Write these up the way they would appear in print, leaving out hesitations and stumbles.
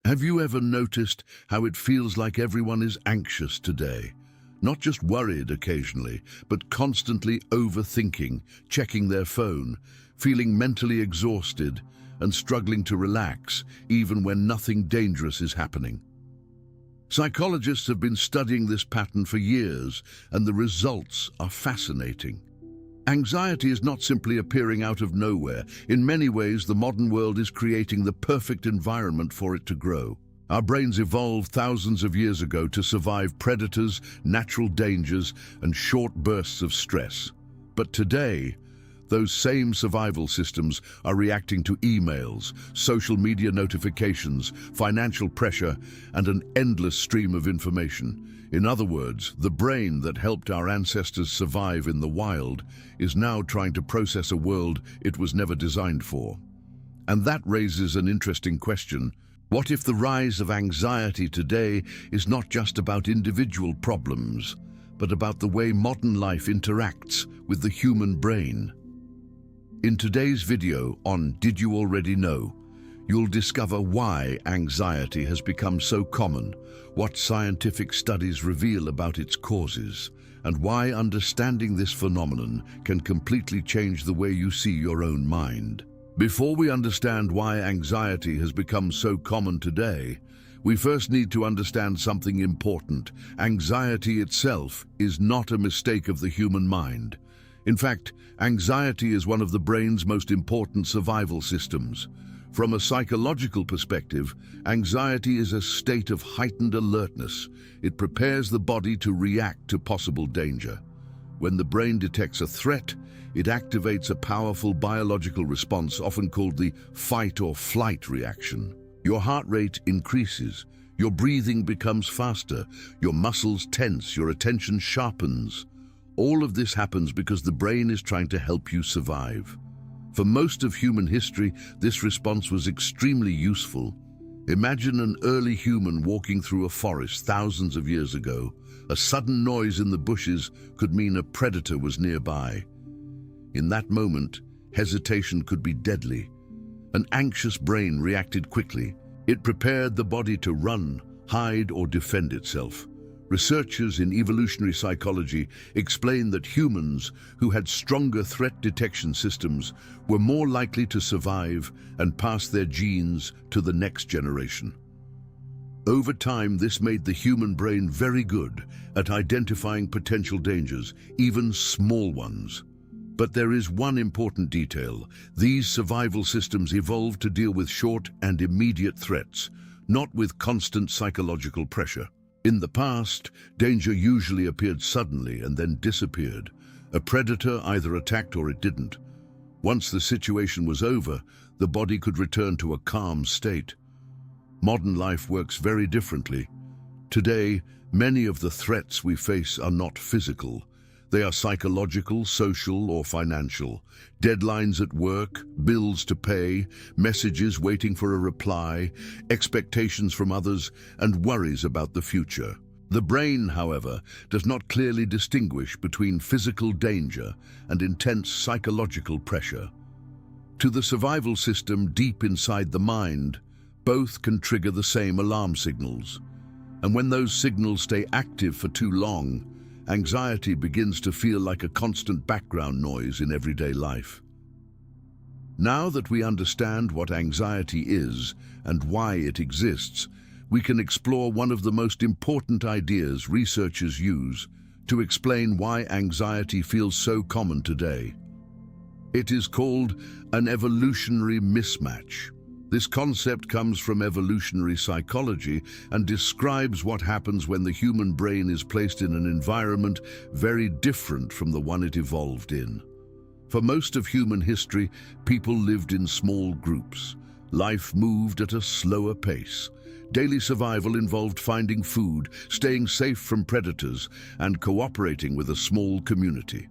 Have you ever noticed how it feels like everyone is anxious today? Not just worried occasionally, but constantly overthinking, checking their phone, feeling mentally exhausted, and struggling to relax even when nothing dangerous is happening. Psychologists have been studying this pattern for years, and the results are fascinating. Anxiety is not simply appearing out of nowhere. In many ways, the modern world is creating the perfect environment for it to grow. Our brains evolved thousands of years ago to survive predators, natural dangers, and short bursts of stress. But today, those same survival systems are reacting to emails, social media notifications, financial pressure, and an endless stream of information. In other words, the brain that helped our ancestors survive in the wild is now trying to process a world it was never designed for. And that raises an interesting question. What if the rise of anxiety today is not just about individual problems, but about the way modern life interacts with the human brain? In today's video on Did You Already Know?, you'll discover why anxiety has become so common, what scientific studies reveal about its causes, and why understanding this phenomenon can completely change the way you see your own mind. Before we understand why anxiety has become so common today, we first need to understand something important. Anxiety itself is not a mistake of the human mind. In fact, anxiety is one of the brain's most important survival systems. From a psychological perspective, anxiety is a state of heightened alertness. It prepares the body to react to possible danger. When the brain detects a threat, it activates a powerful biological response, often called the fight or flight reaction. Your heart rate increases, your breathing becomes faster, your muscles tense, your attention sharpens. All of this happens because the brain is trying to help you survive. For most of human history, this response was extremely useful. Imagine an early human walking through a forest thousands of years ago. A sudden noise in the bushes could mean a predator was nearby. In that moment, hesitation could be deadly. An anxious brain reacted quickly. It prepared the body to run, hide, or defend itself. Researchers in evolutionary psychology explain that humans who had stronger threat detection systems were more likely to survive and pass their genes to the next generation. Over time, this made the human brain very good at identifying potential dangers, even small ones. But there is one important detail. These survival systems evolved to deal with short and immediate threats, not with constant psychological pressure. In the past, danger usually appeared suddenly and then disappeared. A predator either attacked or it didn't. Once the situation was over, the body could return to a calm state. Modern life works very differently. Today, many of the threats we face are not physical. They are psychological, social, or financial. Deadlines at work, bills to pay, messages waiting for a reply, expectations from others, and worries about the future. The brain, however, does not clearly distinguish between physical danger and intense psychological pressure. To the survival system deep inside the mind, both can trigger the same alarm signals. And when those signals stay active for too long, anxiety begins to feel like a constant background noise in everyday life. Now that we understand what anxiety is and why it exists, we can explore one of the most important ideas researchers use to explain why anxiety feels so common today. It is called an evolutionary mismatch. This concept comes from evolutionary psychology and describes what happens when the human brain is placed in an environment very different from the one it evolved in. For most of human history, people lived in small groups. Life moved at a slower pace. Daily survival involved finding food, staying safe from predators, and cooperating with a small community.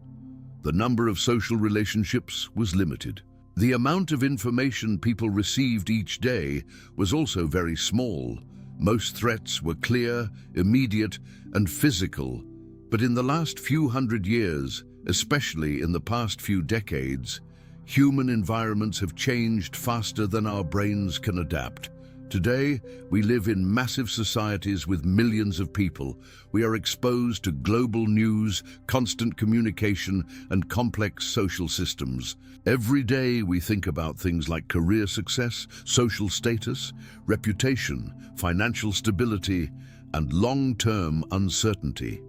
The number of social relationships was limited. The amount of information people received each day was also very small. Most threats were clear, immediate, and physical. But in the last few hundred years, especially in the past few decades, human environments have changed faster than our brains can adapt. Today, we live in massive societies with millions of people. We are exposed to global news, constant communication, and complex social systems. Every day, we think about things like career success, social status, reputation, financial stability, and long-term uncertainty.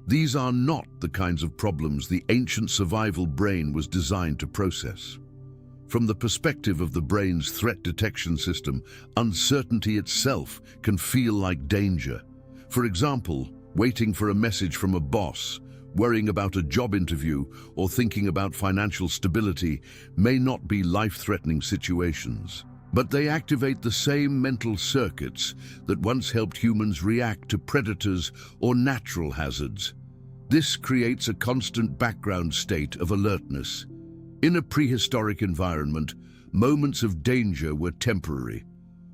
These are not the kinds of problems the ancient survival brain was designed to process. From the perspective of the brain's threat detection system, uncertainty itself can feel like danger. For example, waiting for a message from a boss, worrying about a job interview, or thinking about financial stability may not be life-threatening situations. But they activate the same mental circuits that once helped humans react to predators or natural hazards. This creates a constant background state of alertness. In a prehistoric environment, moments of danger were temporary.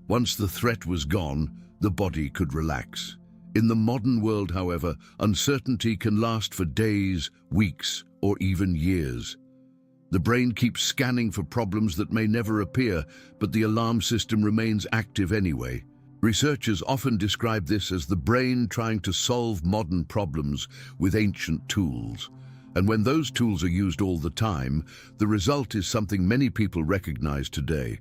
Once the threat was gone, the body could relax. In the modern world, however, uncertainty can last for days, weeks, or even years. The brain keeps scanning for problems that may never appear, but the alarm system remains active anyway. Researchers often describe this as the brain trying to solve modern problems with ancient tools. And when those tools are used all the time, the result is something many people recognize today: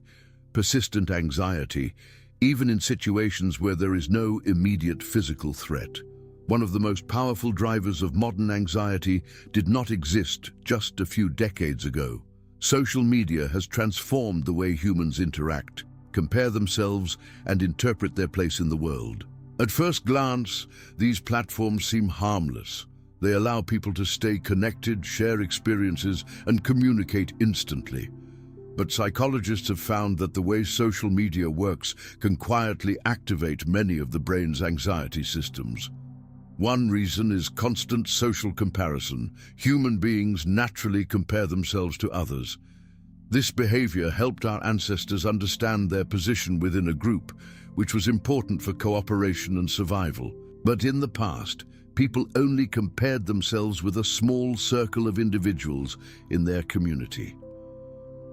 persistent anxiety, even in situations where there is no immediate physical threat. One of the most powerful drivers of modern anxiety did not exist just a few decades ago. Social media has transformed the way humans interact, compare themselves, and interpret their place in the world. At first glance, these platforms seem harmless. They allow people to stay connected, share experiences, and communicate instantly. But psychologists have found that the way social media works can quietly activate many of the brain's anxiety systems. One reason is constant social comparison. Human beings naturally compare themselves to others. This behavior helped our ancestors understand their position within a group, which was important for cooperation and survival. But in the past, people only compared themselves with a small circle of individuals in their community.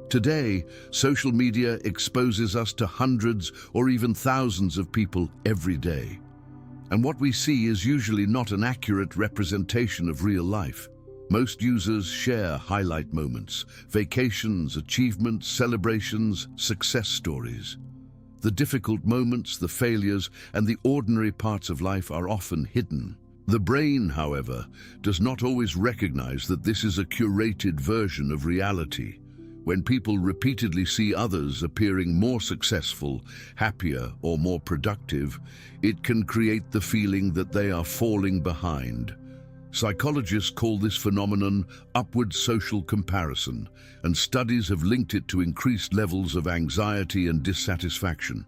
Today, social media exposes us to hundreds or even thousands of people every day. And what we see is usually not an accurate representation of real life. Most users share highlight moments, vacations, achievements, celebrations, success stories. The difficult moments, the failures, and the ordinary parts of life are often hidden. The brain, however, does not always recognize that this is a curated version of reality. When people repeatedly see others appearing more successful, happier, or more productive, it can create the feeling that they are falling behind. Psychologists call this phenomenon upward social comparison, and studies have linked it to increased levels of anxiety and dissatisfaction.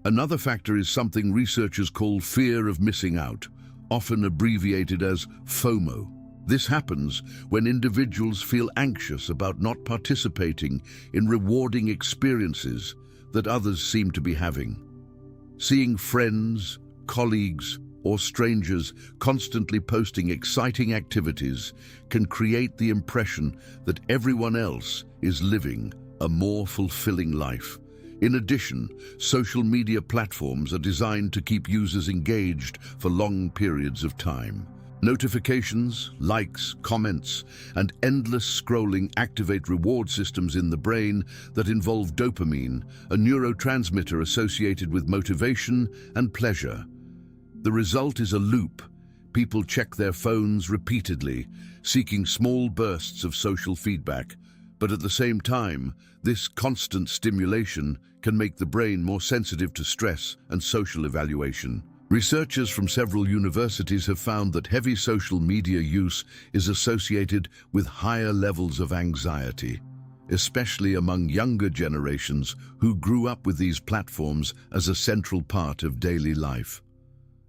Another factor is something researchers call fear of missing out, often abbreviated as FOMO. This happens when individuals feel anxious about not participating in rewarding experiences that others seem to be having. Seeing friends, colleagues, or strangers constantly posting exciting activities can create the impression that everyone else is living a more fulfilling life. In addition, social media platforms are designed to keep users engaged for long periods of time. Notifications, likes, comments, and endless scrolling activate reward systems in the brain that involve dopamine, a neurotransmitter associated with motivation and pleasure. The result is a loop. People check their phones repeatedly, seeking small bursts of social feedback. But at the same time, this constant stimulation can make the brain more sensitive to stress and social evaluation. Researchers from several universities have found that heavy social media use is associated with higher levels of anxiety, especially among younger generations who grew up with these platforms as a central part of daily life.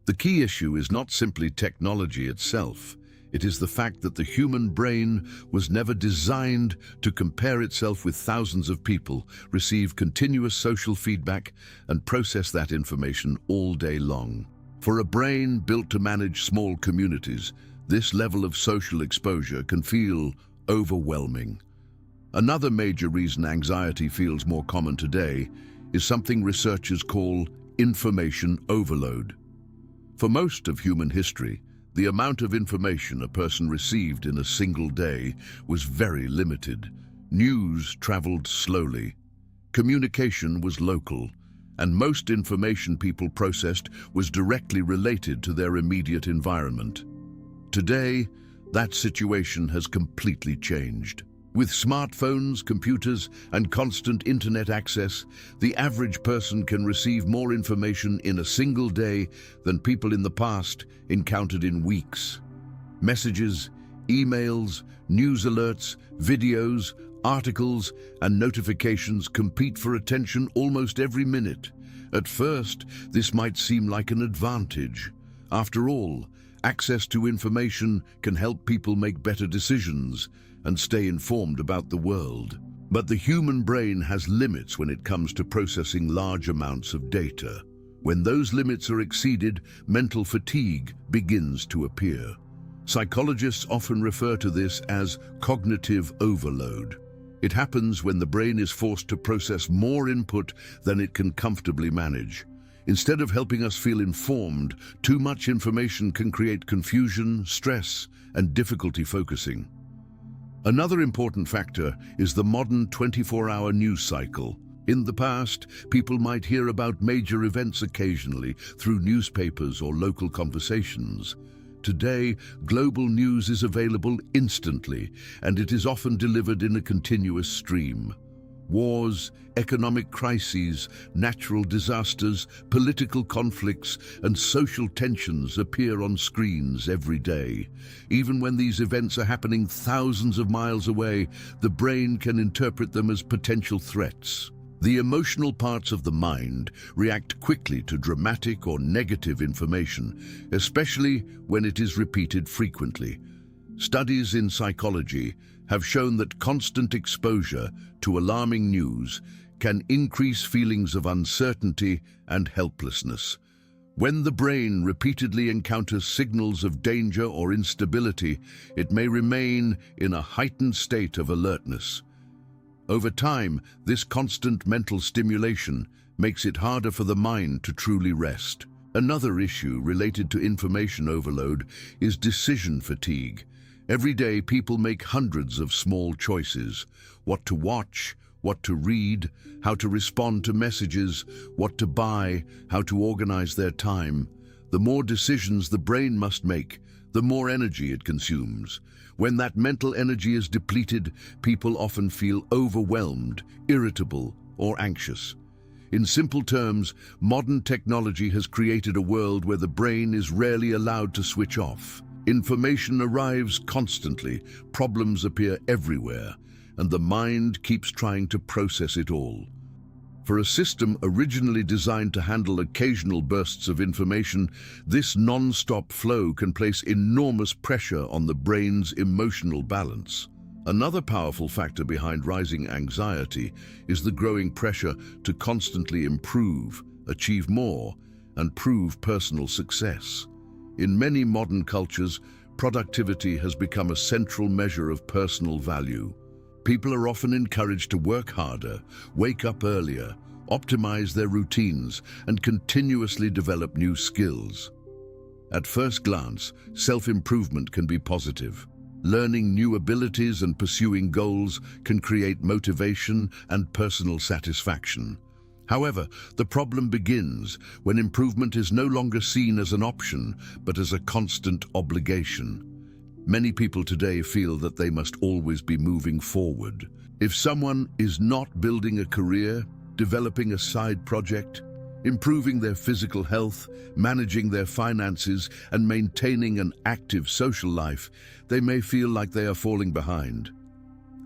The key issue is not simply technology itself. It is the fact that the human brain was never designed to compare itself with thousands of people, receive continuous social feedback, and process that information all day long. For a brain built to manage small communities, this level of social exposure can feel overwhelming. Another major reason anxiety feels more common today is something researchers call information overload. For most of human history, the amount of information a person received in a single day was very limited. News traveled slowly, communication was local, and most information people processed was directly related to their immediate environment. Today, that situation has completely changed. With smartphones, computers, and constant internet access, the average person can receive more information in a single day than people in the past encountered in weeks. Messages, emails, news alerts, videos, articles, and notifications compete for attention almost every minute. At first, this might seem like an advantage. After all, access to information can help people make better decisions and stay informed about the world. But the human brain has limits when it comes to processing large amounts of data. When those limits are exceeded, mental fatigue begins to appear. Psychologists often refer to this as cognitive overload. It happens when the brain is forced to process more input than it can comfortably manage. Instead of helping us feel informed, too much information can create confusion, stress, and difficulty focusing. Another important factor is the modern 24-hour news cycle. In the past, people might hear about major events occasionally through newspapers or local conversations. Today, global news is available instantly, and it is often delivered in a continuous stream. Wars, economic crises, natural disasters, political conflicts, and social tensions appear on screens every day. Even when these events are happening thousands of miles away, the brain can interpret them as potential threats. The emotional parts of the mind react quickly to dramatic or negative information, especially when it is repeated frequently. Studies in psychology have shown that constant exposure to alarming news can increase feelings of uncertainty and helplessness. When the brain repeatedly encounters signals of danger or instability, it may remain in a heightened state of alertness. Over time, this constant mental stimulation makes it harder for the mind to truly rest. Another issue related to information overload is decision fatigue. Every day, people make hundreds of small choices: what to watch, what to read, how to respond to messages, what to buy, how to organize their time. The more decisions the brain must make, the more energy it consumes. When that mental energy is depleted, people often feel overwhelmed, irritable, or anxious. In simple terms, modern technology has created a world where the brain is rarely allowed to switch off. Information arrives constantly, problems appear everywhere, and the mind keeps trying to process it all. For a system originally designed to handle occasional bursts of information, this non-stop flow can place enormous pressure on the brain's emotional balance. Another powerful factor behind rising anxiety is the growing pressure to constantly improve, achieve more, and prove personal success. In many modern cultures, productivity has become a central measure of personal value. People are often encouraged to work harder, wake up earlier, optimize their routines, and continuously develop new skills. At first glance, self-improvement can be positive. Learning new abilities and pursuing goals can create motivation and personal satisfaction. However, the problem begins when improvement is no longer seen as an option, but as a constant obligation. Many people today feel that they must always be moving forward. If someone is not building a career, developing a side project, improving their physical health, managing their finances, and maintaining an active social life, they may feel like they are falling behind.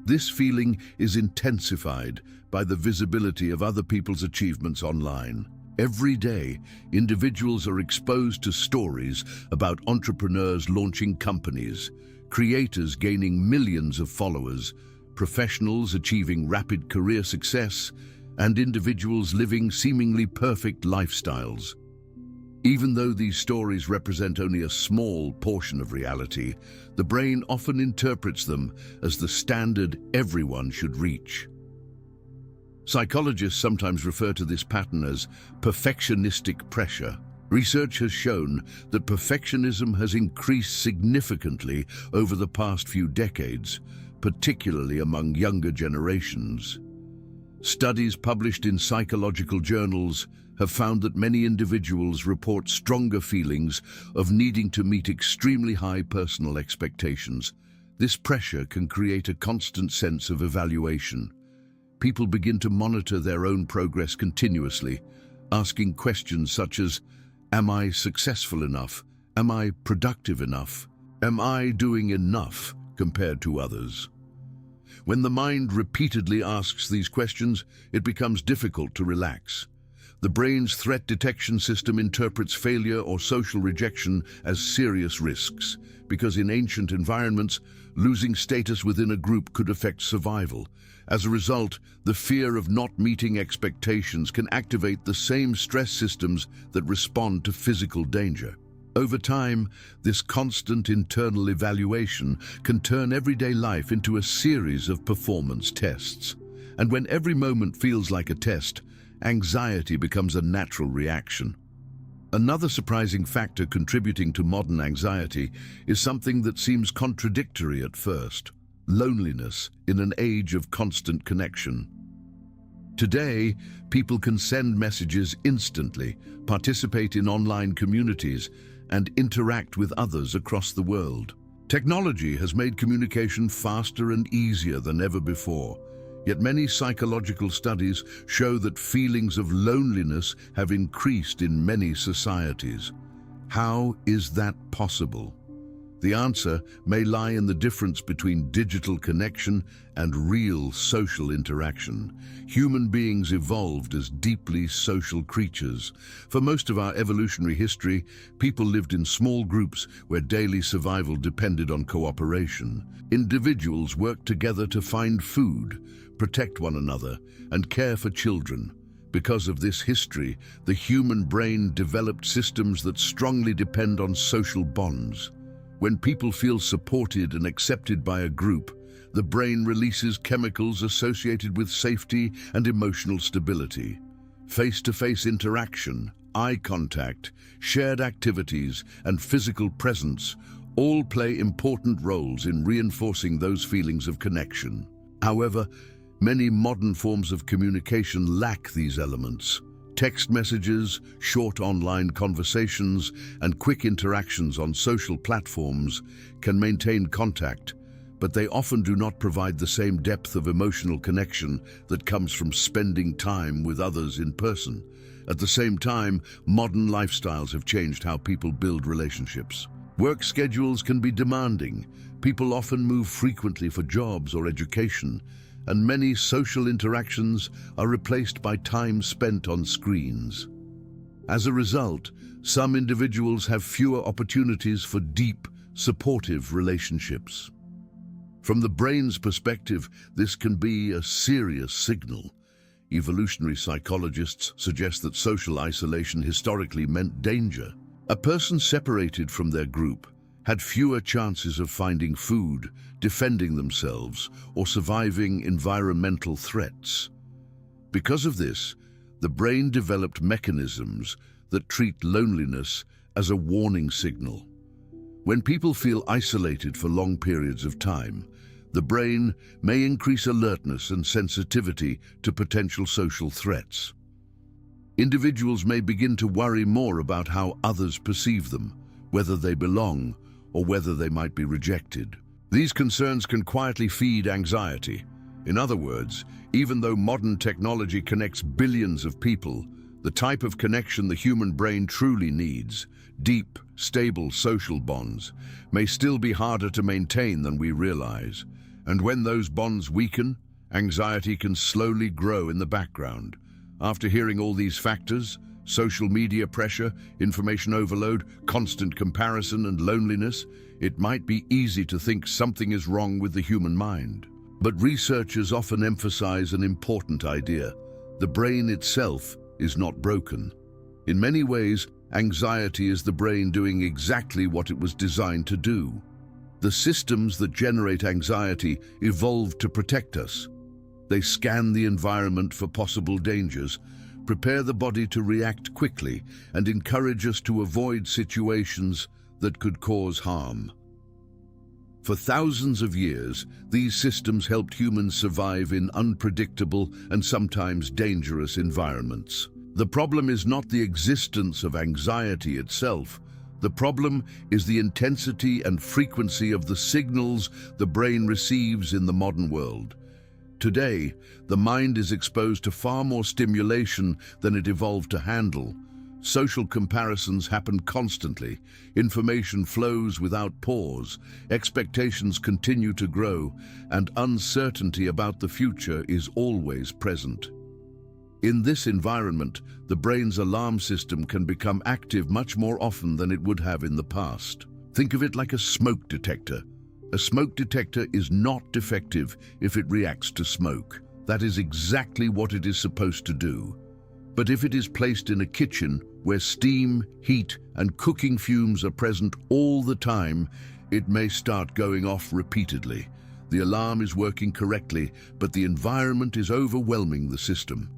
This feeling is intensified by the visibility of other people's achievements online. Every day, individuals are exposed to stories about entrepreneurs launching companies, creators gaining millions of followers, professionals achieving rapid career success, and individuals living seemingly perfect lifestyles. Even though these stories represent only a small portion of reality, the brain often interprets them as the standard everyone should reach. Psychologists sometimes refer to this pattern as perfectionistic pressure. Research has shown that perfectionism has increased significantly over the past few decades, particularly among younger generations. Studies published in psychological journals have found that many individuals report stronger feelings of needing to meet extremely high personal expectations. This pressure can create a constant sense of evaluation. People begin to monitor their own progress continuously, asking questions such as, am I successful enough? Am I productive enough? Am I doing enough compared to others? When the mind repeatedly asks these questions, it becomes difficult to relax. The brain's threat detection system interprets failure or social rejection as serious risks, because in ancient environments, losing status within a group could affect survival. As a result, the fear of not meeting expectations can activate the same stress systems that respond to physical danger. Over time, this constant internal evaluation can turn everyday life into a series of performance tests. And when every moment feels like a test, anxiety becomes a natural reaction. Another surprising factor contributing to modern anxiety is something that seems contradictory at first: loneliness in an age of constant connection. Today, people can send messages instantly, participate in online communities, and interact with others across the world. Technology has made communication faster and easier than ever before, yet many psychological studies show that feelings of loneliness have increased in many societies. How is that possible? The answer may lie in the difference between digital connection and real social interaction. Human beings evolved as deeply social creatures. For most of our evolutionary history, people lived in small groups where daily survival depended on cooperation. Individuals worked together to find food, protect one another, and care for children. Because of this history, the human brain developed systems that strongly depend on social bonds. When people feel supported and accepted by a group, the brain releases chemicals associated with safety and emotional stability. Face-to-face interaction, eye contact, shared activities, and physical presence all play important roles in reinforcing those feelings of connection. However, many modern forms of communication lack these elements. Text messages, short online conversations, and quick interactions on social platforms can maintain contact, but they often do not provide the same depth of emotional connection that comes from spending time with others in person. At the same time, modern lifestyles have changed how people build relationships. Work schedules can be demanding. People often move frequently for jobs or education, and many social interactions are replaced by time spent on screens. As a result, some individuals have fewer opportunities for deep, supportive relationships. From the brain's perspective, this can be a serious signal. Evolutionary psychologists suggest that social isolation historically meant danger. A person separated from their group had fewer chances of finding food, defending themselves, or surviving environmental threats. Because of this, the brain developed mechanisms that treat loneliness as a warning signal. When people feel isolated for long periods of time, the brain may increase alertness and sensitivity to potential social threats. Individuals may begin to worry more about how others perceive them, whether they belong, or whether they might be rejected. These concerns can quietly feed anxiety. In other words, even though modern technology connects billions of people, the type of connection the human brain truly needs, deep, stable social bonds, may still be harder to maintain than we realize. And when those bonds weaken, anxiety can slowly grow in the background. After hearing all these factors, social media pressure, information overload, constant comparison, and loneliness, it might be easy to think something is wrong with the human mind. But researchers often emphasize an important idea: the brain itself is not broken. In many ways, anxiety is the brain doing exactly what it was designed to do. The systems that generate anxiety evolved to protect us. They scan the environment for possible dangers, prepare the body to react quickly, and encourage us to avoid situations that could cause harm. For thousands of years, these systems helped humans survive in unpredictable and sometimes dangerous environments. The problem is not the existence of anxiety itself. The problem is the intensity and frequency of the signals the brain receives in the modern world. Today, the mind is exposed to far more stimulation than it evolved to handle. Social comparisons happen constantly, information flows without pause, expectations continue to grow, and uncertainty about the future is always present. In this environment, the brain's alarm system can become active much more often than it would have in the past. Think of it like a smoke detector. A smoke detector is not defective if it reacts to smoke. That is exactly what it is supposed to do. But if it is placed in a kitchen where steam, heat, and cooking fumes are present all the time, it may start going off repeatedly. The alarm is working correctly, but the environment is overwhelming the system.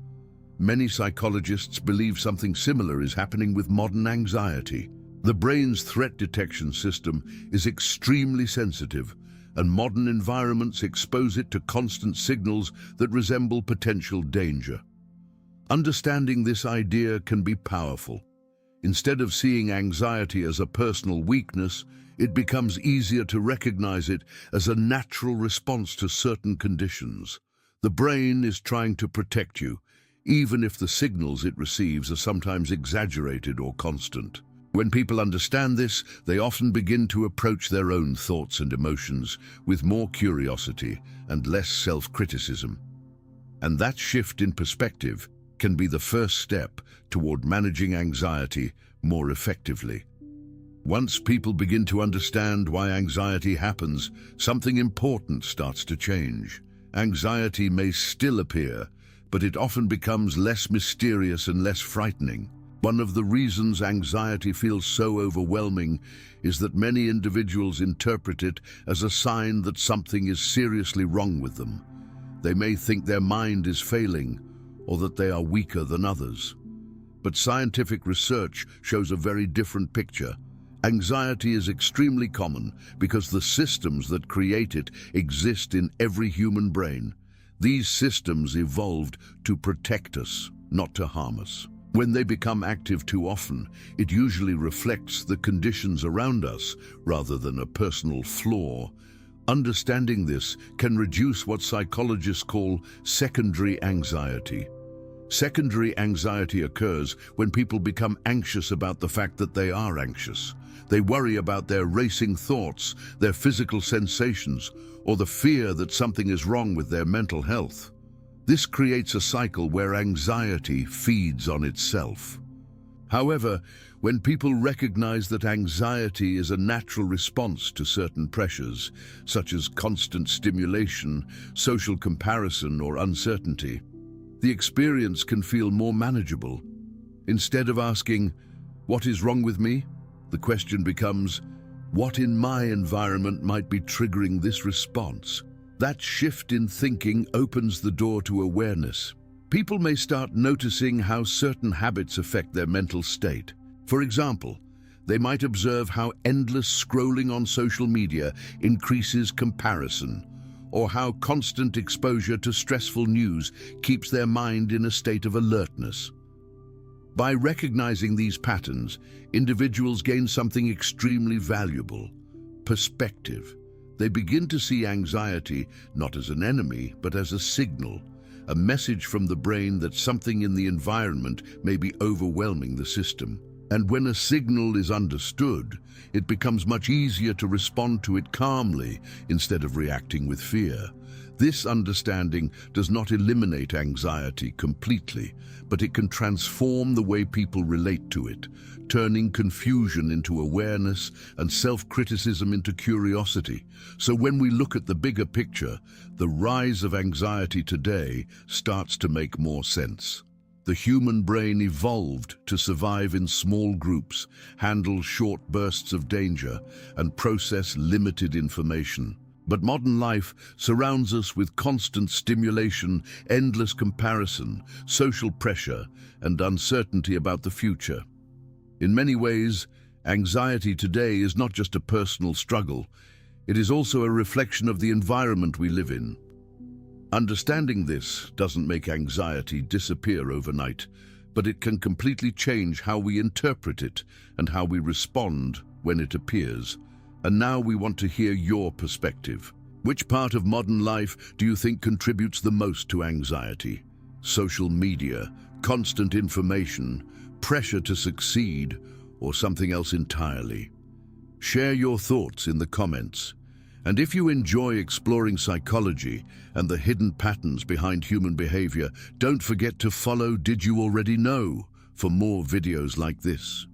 Many psychologists believe something similar is happening with modern anxiety. The brain's threat detection system is extremely sensitive, and modern environments expose it to constant signals that resemble potential danger. Understanding this idea can be powerful. Instead of seeing anxiety as a personal weakness, it becomes easier to recognize it as a natural response to certain conditions. The brain is trying to protect you, even if the signals it receives are sometimes exaggerated or constant. When people understand this, they often begin to approach their own thoughts and emotions with more curiosity and less self-criticism. And that shift in perspective can be the first step toward managing anxiety more effectively. Once people begin to understand why anxiety happens, something important starts to change. Anxiety may still appear, but it often becomes less mysterious and less frightening. One of the reasons anxiety feels so overwhelming is that many individuals interpret it as a sign that something is seriously wrong with them. They may think their mind is failing, or that they are weaker than others. But scientific research shows a very different picture. Anxiety is extremely common because the systems that create it exist in every human brain. These systems evolved to protect us, not to harm us. When they become active too often, it usually reflects the conditions around us rather than a personal flaw. Understanding this can reduce what psychologists call secondary anxiety. Secondary anxiety occurs when people become anxious about the fact that they are anxious. They worry about their racing thoughts, their physical sensations, or the fear that something is wrong with their mental health. This creates a cycle where anxiety feeds on itself. However, when people recognize that anxiety is a natural response to certain pressures, such as constant stimulation, social comparison, or uncertainty, the experience can feel more manageable. Instead of asking, "What is wrong with me?" the question becomes, "What in my environment might be triggering this response?" That shift in thinking opens the door to awareness. People may start noticing how certain habits affect their mental state. For example, they might observe how endless scrolling on social media increases comparison, or how constant exposure to stressful news keeps their mind in a state of alertness. By recognizing these patterns, individuals gain something extremely valuable: perspective. They begin to see anxiety not as an enemy, but as a signal, a message from the brain that something in the environment may be overwhelming the system. And when a signal is understood, it becomes much easier to respond to it calmly instead of reacting with fear. This understanding does not eliminate anxiety completely, but it can transform the way people relate to it, turning confusion into awareness and self-criticism into curiosity. So when we look at the bigger picture, the rise of anxiety today starts to make more sense. The human brain evolved to survive in small groups, handle short bursts of danger, and process limited information. But modern life surrounds us with constant stimulation, endless comparison, social pressure, and uncertainty about the future. In many ways, anxiety today is not just a personal struggle, it is also a reflection of the environment we live in. Understanding this doesn't make anxiety disappear overnight, but it can completely change how we interpret it and how we respond when it appears. And now we want to hear your perspective. Which part of modern life do you think contributes the most to anxiety? Social media, constant information, pressure to succeed, or something else entirely? Share your thoughts in the comments. And if you enjoy exploring psychology and the hidden patterns behind human behavior, don't forget to follow Did You Already Know for more videos like this.